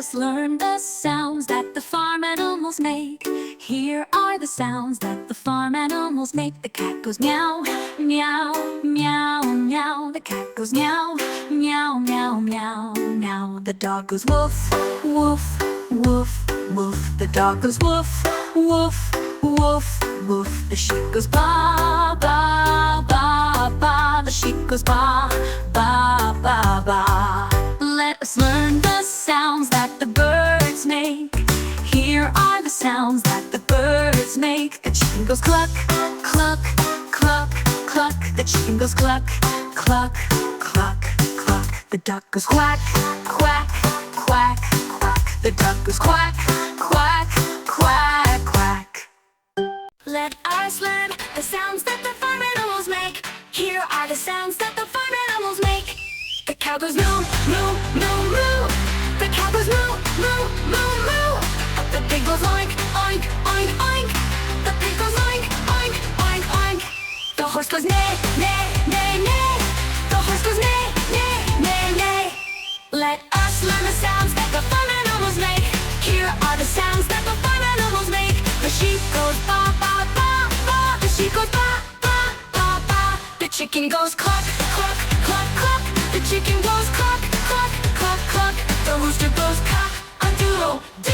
us learn the sounds that the farm animals make. Here are the sounds that the farm animals make. The cat goes meow, meow, meow, meow. The cat goes meow, meow, meow, meow, meow. The dog goes woof, woof, woof, woof. The dog goes woof, woof, woof, woof. The sheep goes ba, ba, ba, ba. The sheep goes ba, ba, ba, ba. Let us learn the sounds that the birds make. Here are the sounds that the birds make. The chicken goes cluck, cluck, cluck, cluck. The chicken goes cluck, cluck, cluck, cluck. The duck goes quack, quack, quack, quack. The duck goes quack, quack, quack, quack. Let us learn the sounds that the farm animals make. Here are the sounds that the farm animals make. The cow goes moo, moo, moo, moo. The cow goes moo, moo, moo, moo. The pig goes oink, oink, oink, oink. The pig goes oink, oink, oink, oink. The horse goes neigh, neigh, neigh, neigh. The horse goes neigh, neigh, neigh, neigh. Let us learn the sounds that the farm animals make. Here are the sounds that the farm animals make. The sheep goes ba, ba, ba, ba. The sheep goes ba, ba, ba, ba. The chicken goes cluck, cluck, cluck, cluck. The chicken goes cluck, cluck, cluck, cluck. The rooster goes cock-a-doodle-doo.